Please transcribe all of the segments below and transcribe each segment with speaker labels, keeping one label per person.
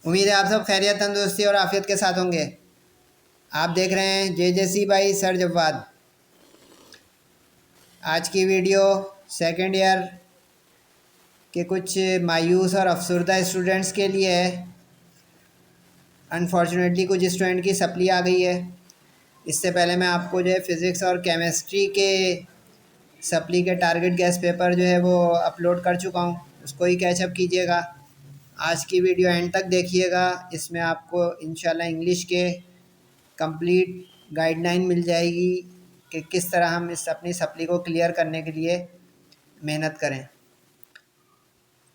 Speaker 1: उम्मीद है आप सब खैरियत, तंदुरुस्ती और आफियत के साथ होंगे। आप देख रहे हैं JJC बाई सर जवाद। आज की वीडियो सेकेंड ईयर के कुछ मायूस और अफसरदा स्टूडेंट्स के लिए है। अनफॉर्चुनेटली कुछ स्टूडेंट की सप्ली आ गई है। इससे पहले मैं आपको जो है फ़िज़िक्स और केमिस्ट्री के सप्ली के टारगेट गैस पेपर जो है वो अपलोड कर चुका हूँ, उसको ही कैचअप कीजिएगा। आज की वीडियो एंड तक देखिएगा। इसमें आपको इंशाल्लाह इंग्लिश के कंप्लीट गाइडलाइन मिल जाएगी कि किस तरह हम इस अपनी सप्ली को क्लियर करने के लिए मेहनत करें।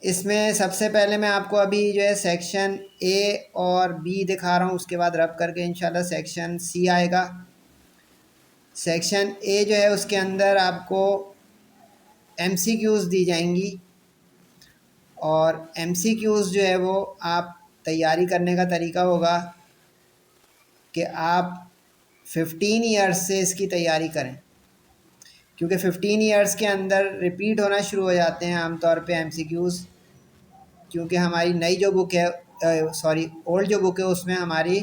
Speaker 1: इसमें सबसे पहले मैं आपको अभी जो है सेक्शन ए और बी दिखा रहा हूँ, उसके बाद रब करके इंशाल्लाह सेक्शन सी आएगा। सेक्शन ए जो है उसके अंदर आपको MCQs दी जाएंगी और MCQs जो है वो आप तैयारी करने का तरीका होगा कि आप 15 ईयर्स से इसकी तैयारी करें, क्योंकि 15 ईयर्स के अंदर रिपीट होना शुरू हो जाते हैं आमतौर पे MCQs। क्योंकि हमारी नई जो बुक है ओल्ड जो बुक है उसमें हमारी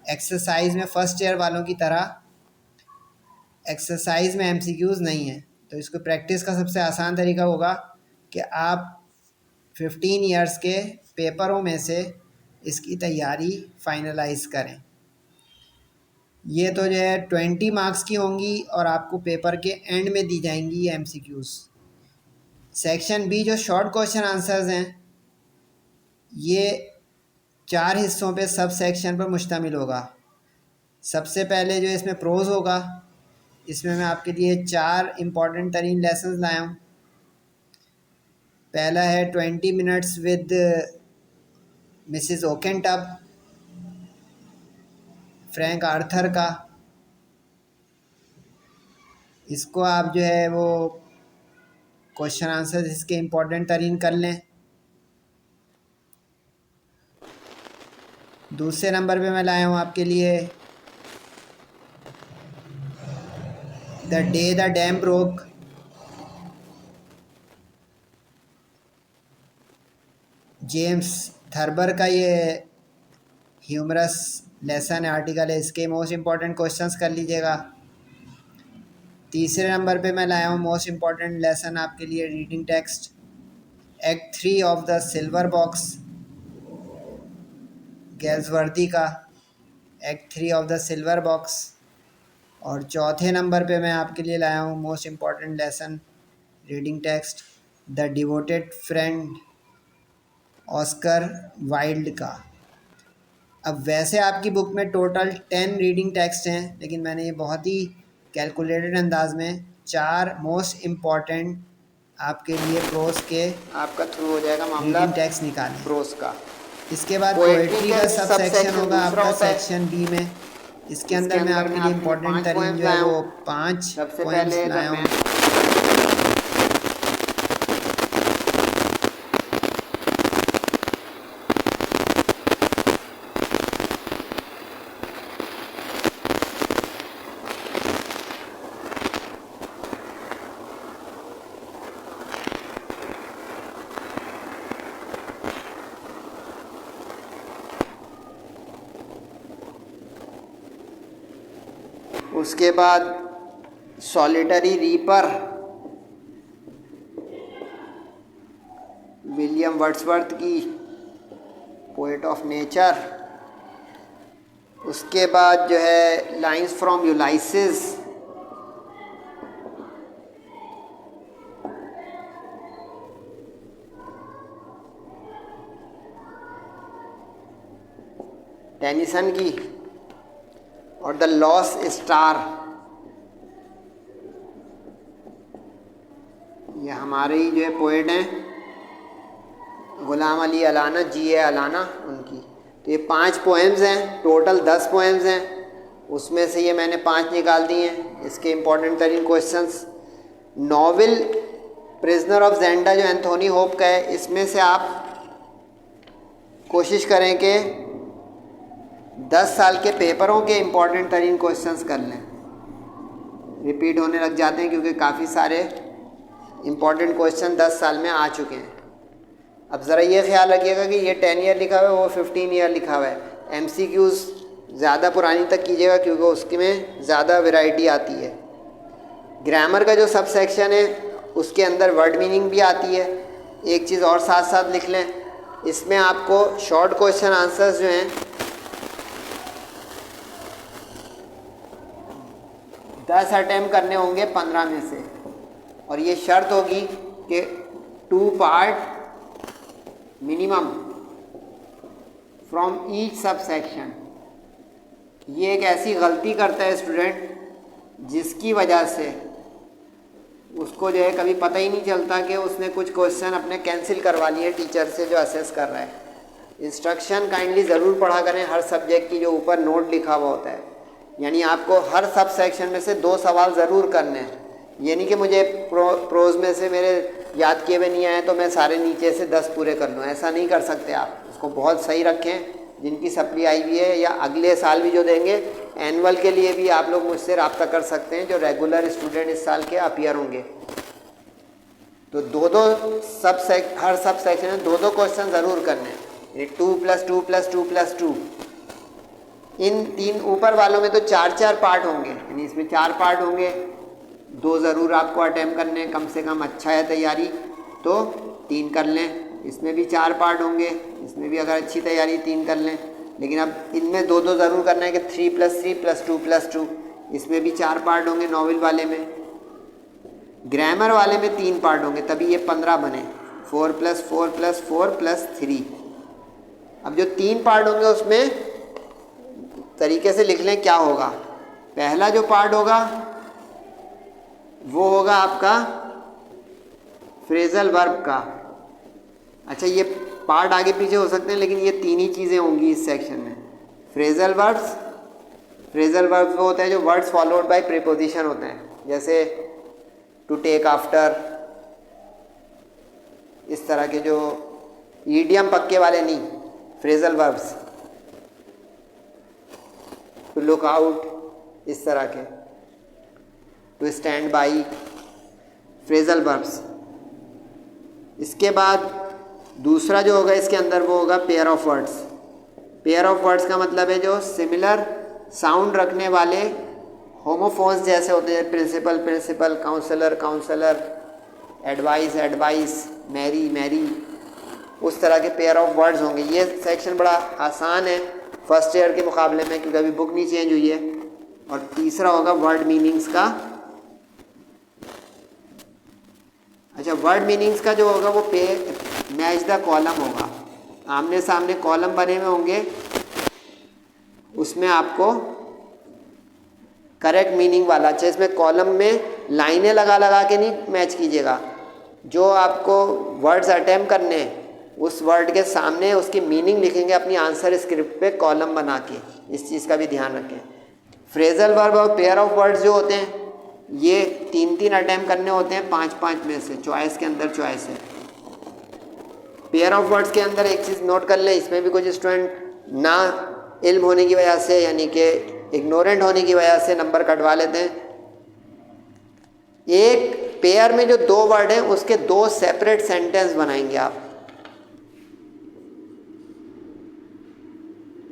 Speaker 1: एक्सरसाइज में फर्स्ट ईयर वालों की तरह एक्सरसाइज में MCQs नहीं है। तो इसको प्रैक्टिस का सबसे आसान तरीका होगा कि आप 15 ईयर्स के पेपरों में से इसकी तैयारी फाइनलाइज करें। ये तो जो है 20 मार्क्स की होंगी और आपको पेपर के एंड में दी जाएंगी ये MCQs। सेक्शन बी जो शॉर्ट क्वेश्चन आंसर्स हैं ये 4 हिस्सों पे सब सेक्शन पर मुश्तमिल होगा। सबसे पहले जो इसमें प्रोज होगा, इसमें मैं आपके लिए 4 इम्पॉर्टेंट तरीन लेसन्स लाया हूँ। पहला है 20 minutes with Mrs Oakentub, Frank Arthur का। इसको आप जो है वो क्वेश्चन आंसर इसके इम्पोर्टेंट तरीन कर लें। दूसरे नंबर पे मैं लाया हूँ आपके लिए the day the dam broke, James Thurber का ये ह्यूमरस लेसन आर्टिकल है, इसके मोस्ट इम्पॉर्टेंट क्वेश्चंस कर लीजिएगा। तीसरे नंबर पे मैं लाया हूँ मोस्ट इम्पॉर्टेंट लेसन आपके लिए reading text act 3 of the silver box, Galsworthy का act 3 of the silver box. और चौथे नंबर पे मैं आपके लिए लाया हूँ most important lesson reading text the devoted friend, Oscar Wilde का। अब वैसे आपकी बुक में टोटल 10 रीडिंग टेक्स्ट हैं, लेकिन मैंने ये बहुत ही कैलकुलेटेड अंदाज में 4 मोस्ट इम्पॉर्टेंट आपके लिए प्रोस के
Speaker 2: आपका थ्रू हो जाएगा मामला
Speaker 1: रीडिंग टेक्स्ट निकालें।
Speaker 2: प्रोस का।
Speaker 1: इसके बाद
Speaker 2: पोएट्री
Speaker 1: पोएट्री
Speaker 2: का
Speaker 1: का सब सेक्शन होगा
Speaker 2: दूसरा
Speaker 1: आपका
Speaker 2: होता है।
Speaker 1: सेक्शन बी में। इसके अंदर मैं आपके लिए इम्पोर्टेंट
Speaker 2: 5
Speaker 1: तरीन
Speaker 2: पोएम्स
Speaker 1: जो है
Speaker 2: लाया
Speaker 1: वो
Speaker 2: हूँ।
Speaker 1: 5
Speaker 2: सबसे
Speaker 1: पोएम्स
Speaker 2: पहले
Speaker 1: लाया हूँ।
Speaker 2: उसके बाद सॉलिटरी रीपर, विलियम वर्ड्सवर्थ की पोएट ऑफ नेचर। उसके बाद जो है लाइंस फ्रॉम यूलाइसिस, टेनिसन की। और द लॉस्ट स्टार, ये हमारे ही जो है पोएट हैं गुलाम अली अलाना, जी ए अलाना, उनकी। तो ये 5 पोएम्स हैं, टोटल 10 पोएम्स हैं। उसमें से ये मैंने 5 निकाल दिए हैं। इसके इम्पोर्टेंट तरीन क्वेश्चंस। नॉवेल प्रिजनर ऑफ जेंडा जो एंथोनी होप का है, इसमें से आप कोशिश करें कि 10 साल के पेपरों के इम्पोर्टेंट तरीन क्वेश्चंस कर लें। रिपीट होने लग जाते हैं क्योंकि काफ़ी सारे इम्पोर्टेंट क्वेश्चन 10 साल में आ चुके हैं। अब ज़रा ये ख्याल रखिएगा कि ये 10 ईयर लिखा हुआ है, वो 15 ईयर लिखा हुआ है। MCQs ज़्यादा पुरानी तक कीजिएगा क्योंकि उसमें ज़्यादा वैरायटी आती है। ग्रामर का जो सब सेक्शन है उसके अंदर वर्ड मीनिंग भी आती है। एक चीज़ और साथ साथ लिख लें, इसमें आपको शॉर्ट क्वेश्चन आंसर्स जो हैं 10 अटैम्प्ट करने होंगे 15 में से, और ये शर्त होगी कि 2 part minimum from each sub section. ये एक ऐसी गलती करता है स्टूडेंट जिसकी वजह से उसको जो है कभी पता ही नहीं चलता कि उसने कुछ क्वेश्चन अपने कैंसिल करवा लिए टीचर से जो असेस कर रहा है। इंस्ट्रक्शन काइंडली ज़रूर पढ़ा करें हर सब्जेक्ट की, जो ऊपर नोट लिखा हुआ होता है। यानी आपको हर सब सेक्शन में से 2 सवाल ज़रूर करने हैं। ये नहीं कि मुझे प्रोज में से मेरे याद किए हुए नहीं आए तो मैं सारे नीचे से 10 पूरे कर लूँ, ऐसा नहीं कर सकते आप। उसको बहुत सही रखें। जिनकी सप्ली आई हुई है या अगले साल भी जो देंगे, एनुअल के लिए भी आप लोग मुझसे रब्ता कर सकते हैं, जो रेगुलर स्टूडेंट इस साल के अपीयर होंगे। तो 2-2 हर सब सेक्शन में 2-2 क्वेश्चन ज़रूर करने हैं। 2 + 2 + 2 + 2। इन 3 ऊपर वालों में तो 4-4 पार्ट होंगे, यानी इसमें 4 पार्ट होंगे। 2 ज़रूर आपको अटैम्प्ट करने हैं, कम से कम अच्छा है तैयारी तो 3 कर लें। इसमें भी 4 पार्ट होंगे, इसमें भी अगर अच्छी तैयारी 3 कर लें। लेकिन अब इनमें 2-2 ज़रूर करना है कि 3 + 3 + 2 + 2। इसमें भी 4 पार्ट होंगे नॉवेल वाले में। ग्रामर वाले में 3 पार्ट होंगे, तभी ये 15 बने। 4 + 4 + 4 + 3। अब जो 3 पार्ट होंगे उसमें तरीके से लिख लें क्या होगा। पहला जो पार्ट होगा वो होगा आपका फ्रेजल वर्ब का। अच्छा, ये पार्ट आगे पीछे हो सकते हैं लेकिन ये 3 ही चीज़ें होंगी इस सेक्शन में। फ्रेजल वर्ब्स वो होते हैं जो वर्ड्स फॉलोड बाय प्रीपोजिशन होते हैं, जैसे टू टेक आफ्टर, इस तरह के जो ईडियम पक्के वाले नहीं, phrasal verbs. To look out, इस तरह के। To stand by, phrasal verbs. इसके बाद दूसरा जो होगा इसके अंदर वो होगा pair of words. Pair of words का मतलब है जो सिमिलर साउंड रखने वाले होमोफोन्स जैसे होते हैं, principal principle, counsellor councillor, advice advise, Mary marry, उस तरह के पेयर ऑफ वर्ड्स होंगे। ये सेक्शन बड़ा आसान है फर्स्ट ईयर के मुकाबले में क्योंकि अभी बुक नहीं चेंज हुई है। और तीसरा होगा वर्ड मीनिंग्स का। अच्छा, वर्ड मीनिंग्स का जो होगा वो मैच द कॉलम होगा। आमने सामने कॉलम बने हुए होंगे, उसमें आपको करेक्ट मीनिंग वाला। अच्छा, इसमें कॉलम में लाइनें लगा लगा के नहीं मैच कीजिएगा। जो आपको वर्ड्स अटेम्प्ट करने हैं उस वर्ड के सामने उसकी मीनिंग लिखेंगे अपनी आंसर स्क्रिप्ट पे कॉलम बना के। इस चीज़ का भी ध्यान रखें। फ्रेजल वर्ब और पेयर ऑफ वर्ड्स जो होते हैं ये 3-3 अटेम्प्ट करने होते हैं 5-5 में से, चॉइस के अंदर चॉइस है। पेयर ऑफ वर्ड्स के अंदर एक चीज़ नोट कर लें, इसमें भी कुछ स्टूडेंट ना इल्म होने की वजह से यानी कि इग्नोरेंट होने की वजह से नंबर कटवा लेते हैं। एक पेयर में जो 2 वर्ड हैं उसके 2 सेपरेट सेंटेंस बनाएंगे आप।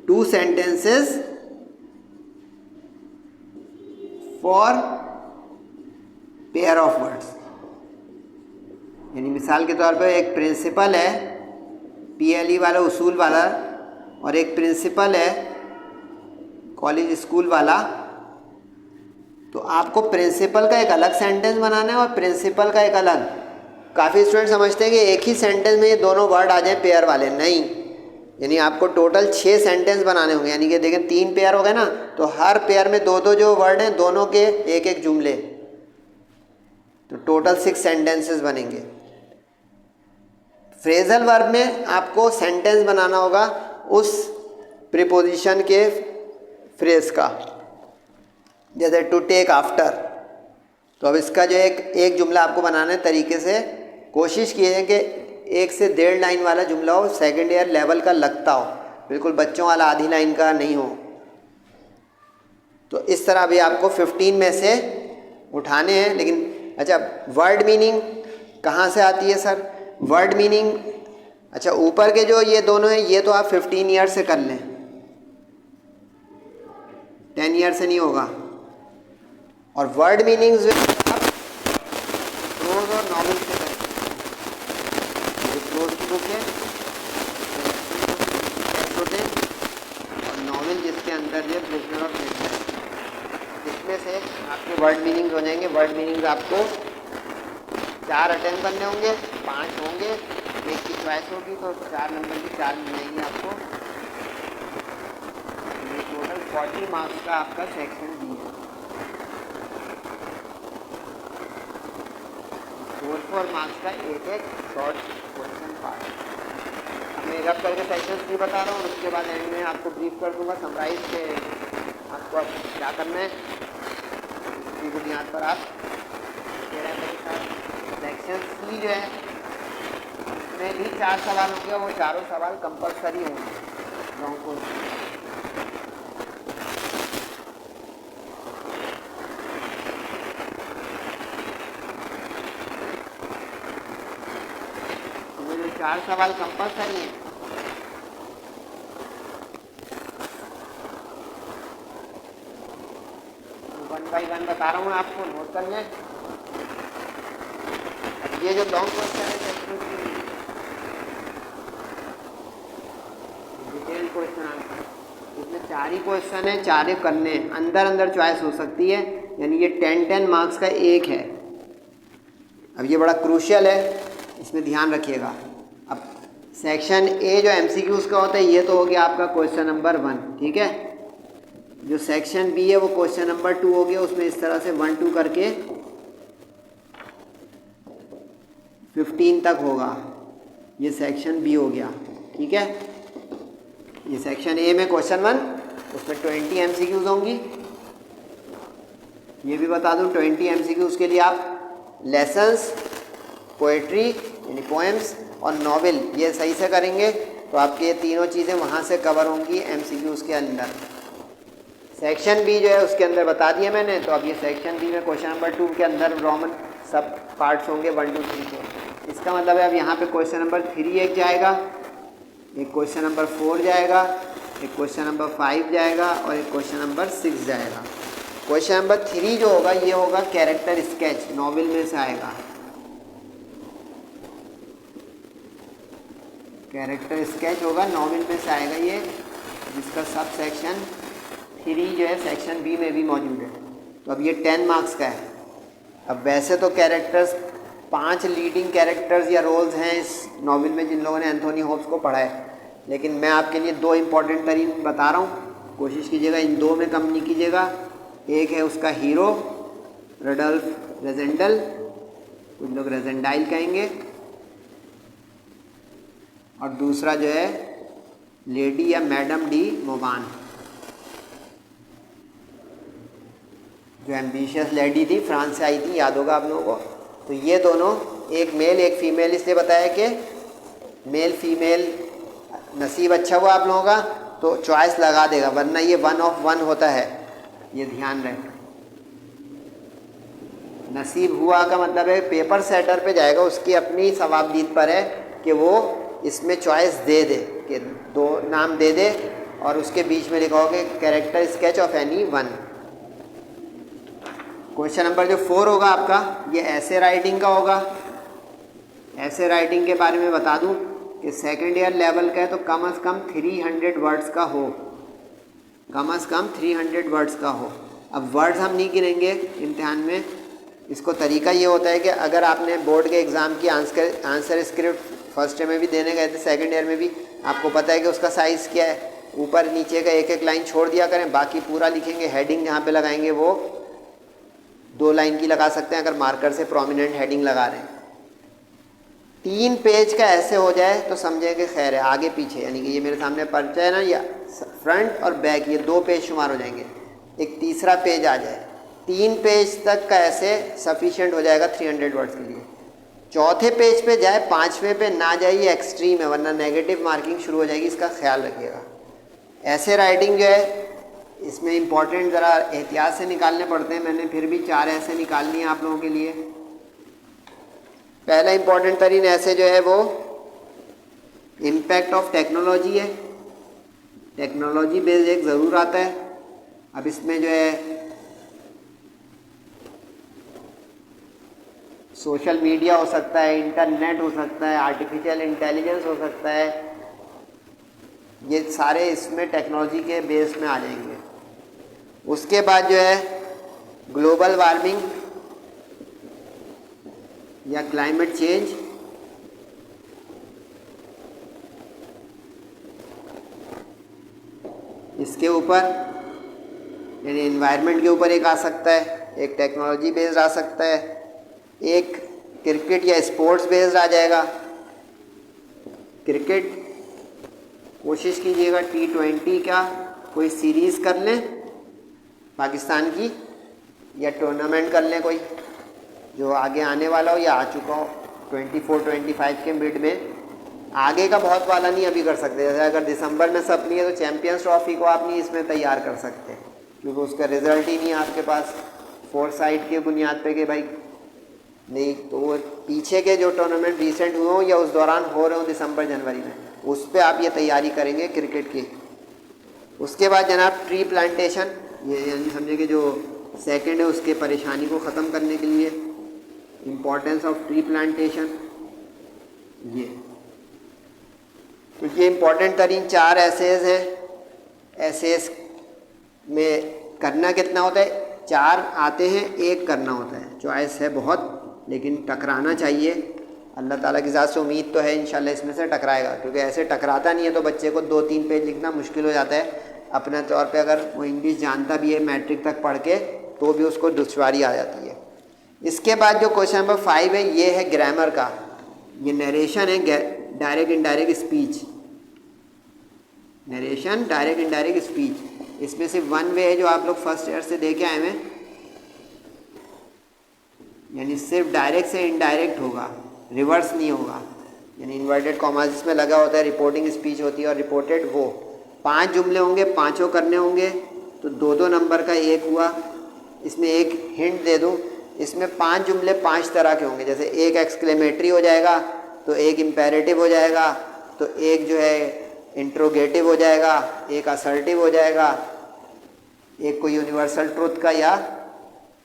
Speaker 2: 2 sentences for pair of words. यानी मिसाल के तौर पर एक प्रिंसिपल है PLE वाला, उसूल वाला, और एक प्रिंसिपल है कॉलेज स्कूल वाला। तो आपको प्रिंसिपल का एक अलग सेंटेंस बनाना है और प्रिंसिपल का एक अलग। काफ़ी स्टूडेंट समझते हैं कि एक ही सेंटेंस में ये दोनों वर्ड आ जाए पेयर वाले, नहीं। यानी आपको टोटल 6 सेंटेंस बनाने होंगे। यानी कि देखें 3 पेयर हो गए ना, तो हर पेयर में 2-2 जो वर्ड हैं दोनों के एक-एक जुमले, तो टोटल 6 सेंटेंसेस बनेंगे। फ्रेजल वर्ब में आपको सेंटेंस बनाना होगा उस प्रीपोजिशन के फ्रेज का, जैसे टू टेक आफ्टर। तो अब इसका जो एक जुमला आपको बनाना है तरीके से, कोशिश कीजिए कि 1 से 1.5 लाइन वाला जुमला हो, सेकेंड ईयर लेवल का लगता हो, बिल्कुल बच्चों वाला आधी लाइन का नहीं हो। तो इस तरह भी आपको 15 में से उठाने हैं। लेकिन अच्छा, वर्ड मीनिंग कहाँ से आती है सर? वर्ड मीनिंग अच्छा, ऊपर के जो ये दोनों हैं ये तो आप 15 ईयर से कर लें, 10 ईयर से नहीं होगा। और वर्ड मीनिंग्स जो आप प्रोज और नॉवेल से करें। जो प्रोज की बुक है होते हैं और नॉवेल जिसके अंदर जो प्रिजनर ऑफ नेचर, इसमें से आपके वर्ड मीनिंग्स हो जाएंगे। वर्ड मीनिंग्स आपको 4 अटेम्प्ट करने होंगे, 5 होंगे, एक की चॉइस होगी तो 4 नंबर की 4 मिल जाएंगी आपको। ये टोटल 40 मार्क्स का आपका सेक्शन बी है। 4 मार्क्स का एक एक शॉर्ट क्वेश्चन पार्ट। अब मैं रब करके सेक्शन भी बता रहा हूँ, उसके बाद एंड में आपको ब्रीफ कर दूंगा समराइज के आपको अब क्या करना है, इसकी बुनियाद पर आप सेक्शन सी जो है उसमें भी 4 सवाल होंगे, वो चारों सवाल कंपलसरी होंगे लॉन्ग कोर्स। तो जो 4 सवाल कंपलसरी हैं वन बाई वन बता रहा हूँ आपको, नोट कर लें। ये जो लॉन्ग क्वेश्चन है डिटेल क्वेश्चन आंसर, इसमें 4 ही क्वेश्चन है, 4 ही करने हैं, अंदर अंदर चॉइस हो सकती है, यानी ये 10 मार्क्स का एक है। अब ये बड़ा क्रूशियल है, इसमें ध्यान रखिएगा। अब सेक्शन ए जो एमसीक्यूज का होता है ये तो हो गया आपका क्वेश्चन नंबर 1, ठीक है। जो सेक्शन बी है वो क्वेश्चन नंबर 2 हो गया, उसमें इस तरह से 1 2 करके 15 तक होगा। ये सेक्शन बी हो गया, ठीक है। ये सेक्शन ए में क्वेश्चन 1, उसमें 20 एमसीक्यूज होंगी। ये भी बता दूं 20 एमसीक्यूज के लिए आप लेसन्स, पोएट्री यानी पोएम्स और नॉवेल ये सही से करेंगे तो आपके ये तीनों चीज़ें वहाँ से कवर होंगी एमसीक्यूज के अंदर। सेक्शन बी जो है उसके अंदर बता दिया मैंने। तो अब ये सेक्शन बी में क्वेश्चन नंबर 2 के अंदर रोमन सब पार्ट्स होंगे 1 2 3 4। इसका मतलब है अब यहाँ पे क्वेश्चन नंबर 3 एक जाएगा, एक क्वेश्चन नंबर 4 जाएगा, एक क्वेश्चन नंबर 5 जाएगा और एक क्वेश्चन नंबर 6 जाएगा। क्वेश्चन नंबर 3 जो होगा ये होगा कैरेक्टर स्केच, नॉवेल में से आएगा। कैरेक्टर स्केच होगा, नॉवेल में से आएगा ये, जिसका सब सेक्शन 3 जो है सेक्शन बी में भी मौजूद है। तो अब ये 10 मार्क्स का है। अब वैसे तो कैरेक्टर्स 5 लीडिंग कैरेक्टर्स या रोल्स हैं इस नॉवेल में जिन लोगों ने एंथोनी होप्स को पढ़ा है, लेकिन मैं आपके लिए 2 इम्पॉर्टेंट तरीन बता रहा हूँ। कोशिश कीजिएगा इन 2 में कम नहीं कीजिएगा। एक है उसका हीरो रडल्फ रेजेंडल, कुछ लोग रेजेंडाइल कहेंगे, और दूसरा जो है लेडी या मैडम डी मोबान, जो एम्बिशियस लेडी थी, फ्रांस से आई थी, याद होगा आप लोगों को। तो ये दोनों, एक मेल एक फीमेल, इसलिए बताया कि मेल फीमेल नसीब अच्छा हुआ आप लोगों का तो चॉइस लगा देगा, वरना ये 1 ऑफ 1 होता है, ये ध्यान रहे। नसीब हुआ का मतलब है पेपर सेटर पे जाएगा, उसकी अपनी सवाबदीद पर है कि वो इसमें चॉइस दे दे, कि 2 नाम दे दे और उसके बीच में लिखा होगा character sketch of any 1। Question number जो 4 होगा आपका ये ऐसे राइटिंग का होगा। ऐसे राइटिंग के बारे में बता दूं कि सेकेंड ईयर लेवल का है तो कम से कम 300 वर्ड्स का हो, कम से कम 300 वर्ड्स का हो। अब वर्ड्स हम नहीं गिनेंगे इम्तिहान में। इसको तरीका ये होता है कि अगर आपने बोर्ड के एग्ज़ाम की आंसर स्क्रिप्ट फर्स्ट ईयर में भी देने गए थे, सेकेंड ईयर में भी आपको पता है कि उसका साइज़ क्या है। ऊपर नीचे का एक एक लाइन छोड़ दिया करें, बाकी पूरा लिखेंगे। हेडिंग जहाँ पे लगाएंगे वो 2 लाइन की लगा सकते हैं अगर मार्कर से प्रोमिनेंट हेडिंग लगा रहे हैं। 3 पेज का ऐसे हो जाए तो समझे कि खैर है, आगे पीछे, यानी कि ये मेरे सामने पर्चा है ना, या फ्रंट और बैक ये 2 पेज शुमार हो जाएंगे, एक तीसरा पेज आ जाए। 3 पेज तक का ऐसे सफिशिएंट हो जाएगा 300 वर्ड्स के लिए। चौथे पेज पे जाए, 5वें पे ना जाए, ये एक्सट्रीम है, वरना नेगेटिव मार्किंग शुरू हो जाएगी, इसका ख्याल रखिएगा। ऐसे राइटिंग जो है इसमें इंपॉर्टेंट ज़रा एहतियात से निकालने पड़ते हैं। मैंने फिर भी 4 ऐसे निकालनी है आप लोगों के लिए। पहला इंपॉर्टेंट तरीन ऐसे जो है वो इम्पैक्ट ऑफ टेक्नोलॉजी है, टेक्नोलॉजी बेस्ड एक ज़रूर आता है। अब इसमें जो है सोशल मीडिया हो सकता है, इंटरनेट हो सकता है, आर्टिफिशियल इंटेलिजेंस हो सकता है, ये सारे इसमें टेक्नोलॉजी के बेस में आ जाएंगे। उसके बाद जो है ग्लोबल वार्मिंग या क्लाइमेट चेंज, इसके ऊपर यानी एनवायरनमेंट के ऊपर एक आ सकता है, एक टेक्नोलॉजी बेस्ड आ सकता है, एक क्रिकेट या स्पोर्ट्स बेस्ड आ जाएगा। क्रिकेट कोशिश कीजिएगा T20 का कोई सीरीज़ कर लें पाकिस्तान की, या टूर्नामेंट कर लें कोई जो आगे आने वाला हो या आ चुका हो 24-25 के मिड में। आगे का बहुत वाला नहीं अभी कर सकते, जैसे अगर दिसंबर में सब नहीं है तो चैम्पियंस ट्रॉफी को आप नहीं इसमें तैयार कर सकते क्योंकि उसका रिजल्ट ही नहीं है आपके पास फोरसाइट के बुनियाद पे कि भाई नहीं, तो वो पीछे के जो टूर्नामेंट रिसेंट हुए हों या उस दौरान हो रहे हों दिसंबर जनवरी में, उस पर आप ये तैयारी करेंगे क्रिकेट की। उसके बाद जनाब ट्री प्लांटेशन, ये यानी समझे कि जो सेकंड है उसके परेशानी को ख़त्म करने के लिए इम्पोर्टेंस ऑफ ट्री प्लांटेशन, ये तो ये इम्पोर्टेंट तरीन 4 एसेज हैं। एसेज में करना कितना होता है, 4 आते हैं, 1 करना होता है। चॉइस है बहुत, लेकिन टकराना चाहिए। अल्लाह ताला की ज़ात से उम्मीद तो है इंशाल्लाह इसमें से टकराएगा, क्योंकि ऐसे टकराता नहीं है तो बच्चे को 2-3 पेज लिखना मुश्किल हो जाता है। अपने तौर पे अगर वो इंग्लिश जानता भी है मैट्रिक तक पढ़ के तो भी उसको दुश्वारी आ जाती है। इसके बाद जो क्वेश्चन नंबर 5 है ये है ग्रामर का, ये नरेशन है, direct indirect speech, narration direct indirect speech. इसमें सिर्फ 1 वे है जो आप लोग फर्स्ट ईयर से दे के आए हैं, यानी सिर्फ डायरेक्ट से इनडायरेक्ट होगा, रिवर्स नहीं होगा। यानी इन्वर्टेड कॉमास जिसमें लगा होता है रिपोर्टिंग स्पीच होती है और रिपोर्टेड, वो 5 जुमले होंगे, 5 करने होंगे तो 2-2 नंबर का 1 हुआ। इसमें एक हिंट दे दूं, इसमें 5 जुमले 5 तरह के होंगे, जैसे एक एक्सक्लेमेटरी हो जाएगा, तो एक इम्पेरेटिव हो जाएगा, तो एक जो है इंट्रोगेटिव हो जाएगा, एक असर्टिव हो जाएगा, एक कोई यूनिवर्सल ट्रुथ का या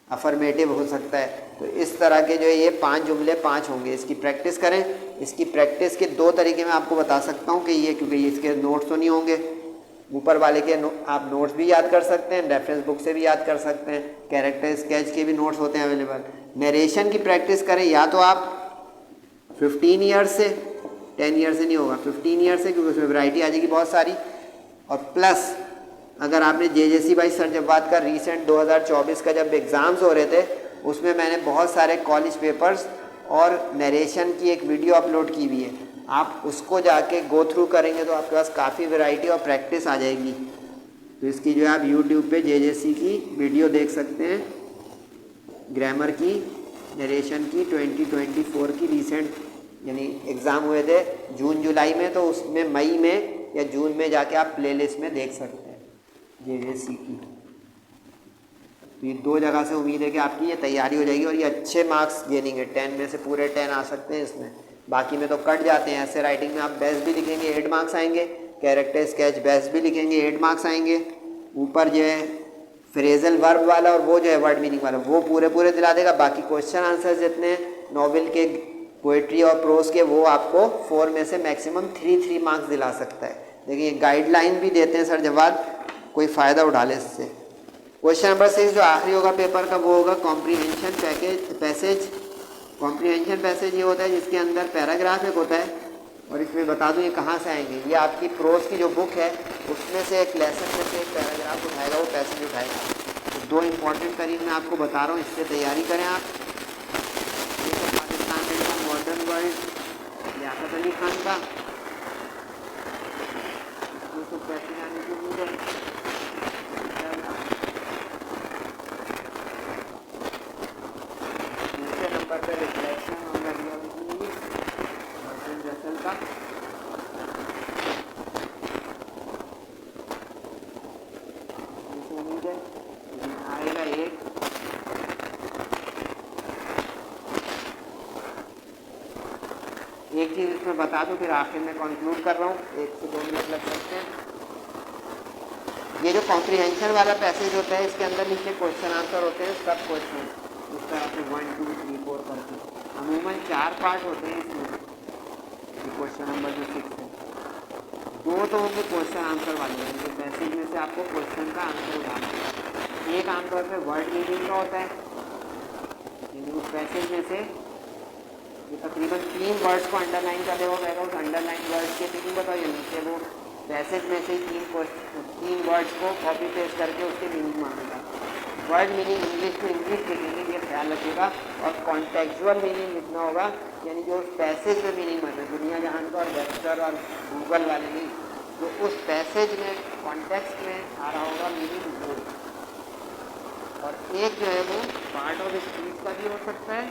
Speaker 2: अफर्मेटिव हो सकता है। तो इस तरह के जो है ये 5 जुमले 5 होंगे। इसकी प्रैक्टिस करें। इसकी प्रैक्टिस के 2 तरीके मैं आपको बता सकता हूँ कि ये, क्योंकि इसके नोट्स तो नहीं होंगे, ऊपर वाले के आप नोट्स भी याद कर सकते हैं, रेफरेंस बुक से भी याद कर सकते हैं, कैरेक्टर स्केच के भी नोट्स होते हैं अवेलेबल। नरेशन की प्रैक्टिस करें या तो आप 15 ईयर्स से, 10 ईयर से नहीं होगा, 15 ईयर से, क्योंकि उसमें वैरायटी आ जाएगी बहुत सारी। और प्लस अगर आपने JJC भाई सर जब बात कर रीसेंट 2024 का जब एग्ज़ाम्स हो रहे थे उसमें मैंने बहुत सारे कॉलेज पेपर्स और नरेशन की एक वीडियो अपलोड की हुई है, आप उसको जाके गो थ्रू करेंगे तो आपके पास काफ़ी वैरायटी और प्रैक्टिस आ जाएगी। तो इसकी जो है आप YouTube पे JJC की वीडियो देख सकते हैं, ग्रामर की, नरेशन की, 2024 की रीसेंट यानी एग्ज़ाम हुए थे जून जुलाई में, तो उसमें मई में या जून में जाके आप प्लेलिस्ट में देख सकते हैं JJC की। तो ये 2 जगह से उम्मीद है कि आपकी ये तैयारी हो जाएगी और ये अच्छे मार्क्स गेनिंग है, 10 में से पूरे 10 आ सकते हैं इसमें। बाकी में तो कट जाते हैं। ऐसे राइटिंग में आप बेस्ट भी लिखेंगे 8 मार्क्स आएंगे, कैरेक्टर स्केच बेस्ट भी लिखेंगे 8 मार्क्स आएंगे, ऊपर जो है फ्रेजल वर्ब वाला और वो जो है वर्ड मीनिंग वाला वो पूरे दिला देगा। बाकी क्वेश्चन आंसर जितने नॉवेल के, पोइट्री और प्रोज के, वो आपको 4 में से मैक्सिमम 3 मार्क्स दिला सकता है। देखिए गाइडलाइन भी देते हैं सर जवाब, कोई फ़ायदा उठा ले इससे। क्वेश्चन नंबर 6 जो आखिरी होगा पेपर का वो होगा कॉम्प्रीहेंशन पैसेज। कॉम्प्रीहेंशन पैसेज ये होता है जिसके अंदर पैराग्राफ एक होता है, और इसमें बता दूं ये कहाँ से आएंगे, ये आपकी प्रोज की जो बुक है उसमें से एक लेसन में से एक पैराग्राफ उठाएगा, वो पैसेज उठाएगा। तो 2 इंपॉर्टेंट तरीके मैं आपको बता रहा हूँ, इससे तैयारी करें आप। पाकिस्तान में मॉडर्न वर्ल्ड लियाकत अली खान का, दूसरे नंबर पर reflection on the reality merchant Russell का, उम्मीद है आएगा एक चीज़ मिनट्स में बता दूँ, फिर आखिर में कंक्लूड कर रहा हूँ, 1 से 2 मिनट लग सकते हैं। ये जो कॉम्प्रिहेंशन वाला पैसेज होता है, इसके अंदर नीचे क्वेश्चन आंसर होते हैं, सब क्वेश्चन इस तरह से 1 2 3 4 करके अमूमन 4 पार्ट होते हैं इसमें। क्वेश्चन नंबर जो 6 है, 2 तो होंगे क्वेश्चन आंसर वाले हैं, तो पैसेज में से आपको क्वेश्चन का आंसर उठाना है। एक आमतौर पर वर्ड मीनिंग का होता है, यानी उस पैसेज में से ये तकरीबन 3 वर्ड्स को अंडरलाइन कर देगा, कहेगा उस अंडरलाइन वर्ड्स के मीनिंग बताइए, नीचे वो पैसेज में से 3 वर्ड्स को कॉपी पेस्ट करके उसके मीनिंग मांगेगा। वर्ड मीनिंग इंग्लिश में इंग्लिश लिखेंगे, ये ख्याल रखिएगा, और कॉन्टेक्चुअल मीनिंग लिखना होगा, यानी जो उस पैसेज में मीनिंग मतलब दुनिया जहान का और वेबस्टर और गूगल वाले नहीं, जो उस पैसेज में कॉन्टेक्स्ट में आ रहा होगा मीनिंग वो। और एक जो है वो पार्ट ऑफ स्पीच का भी हो सकता है,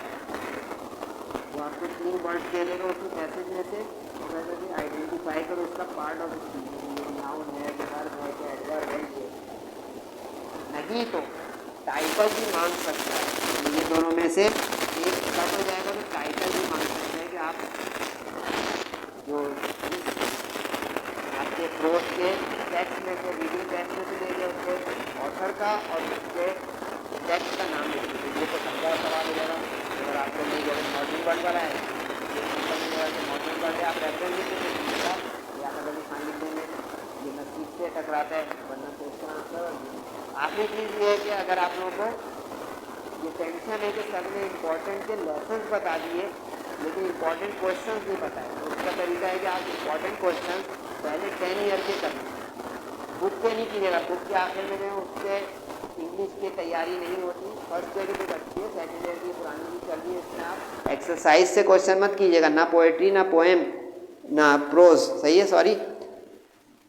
Speaker 2: वो आपको 3 वर्ड्स दे देगा उसी पैसेज में से, वैसे भी आइडेंटिफाई करो उसका पार्ट ऑफ स्पीच, नाउन है, वर्ब है, क्या एडवर्ब है, ये नहीं तो टाइटल भी मांग सकता है। ये दोनों में से एक कट हो जाएगा तो टाइटल भी मांग सकता है कि आप जो आपके प्रोज के टेक्स्ट में से, रीडिंग टेक्स्ट में से लेंगे उसके ऑथर का और उसके टेक्स्ट का नाम लिख दीजिए। ये तो समझा सवाल हो जाएगा। अगर आपको नहीं जैसे मॉडर्न वर्ड वाला है, मॉडर्न वर्ड है, आप रेफरेंस लिख दीजिएगा या अगर लिखान लिख देंगे, ये नसीब से टकराता है, वरना क्वेश्चन आंसर। आखिरी चीज़ ये है कि अगर आप लोगों को ये टेंशन है कि सर ने इम्पोर्टेंट के लेसन बता दिए लेकिन इम्पोर्टेंट क्वेश्चन नहीं बताए, तो उसका तरीका है कि आप इम्पोर्टेंट क्वेश्चन पहले 10 ईयर के कर लीजिए, बुक के नहीं कीजिएगा। बुक के आखिर में उससे इंग्लिश की तैयारी नहीं होती, फर्स्ट ईयर की बुक अच्छी है, सेकेंड ईयर की पुरानी भी चल रही है, इसमें आप एक्सरसाइज से क्वेश्चन मत कीजिएगा, ना पोएट्री ना पोएम ना प्रोज, सही है, सॉरी।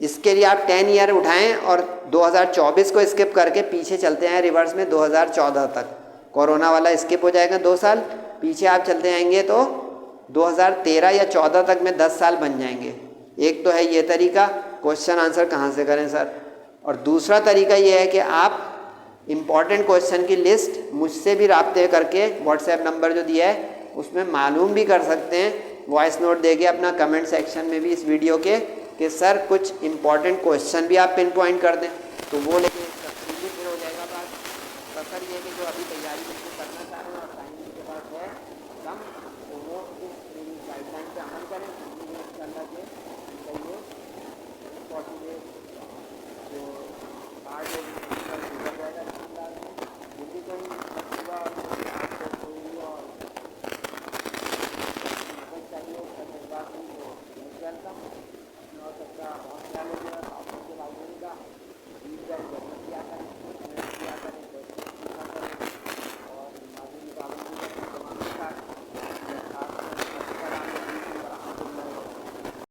Speaker 2: इसके लिए आप 10 ईयर उठाएं और 2024 को स्किप करके पीछे चलते हैं रिवर्स में 2014 तक। कोरोना वाला स्किप हो जाएगा 2 साल, पीछे आप चलते आएंगे तो 2013 या 14 तक में 10 साल बन जाएंगे। एक तो है ये तरीका, क्वेश्चन आंसर कहाँ से करें सर, और दूसरा तरीका ये है कि आप इम्पॉर्टेंट क्वेश्चन की लिस्ट मुझसे भी राब्ते करके व्हाट्सएप नंबर जो दिया है उसमें मालूम भी कर सकते हैं, वॉइस नोट देके अपना कमेंट सेक्शन में भी इस वीडियो के कि सर कुछ इम्पॉर्टेंट क्वेश्चन भी आप पिन पॉइंट कर दें, तो वो लेके तफसीली फिर हो जाएगा बात। तो सर ये कि जो अभी तैयारी करना चाह रहे हैं और टाइम के पास है कम, तो वो इस गाइडलाइन पर अमल करें, इंशाल्लाह के पॉसिबल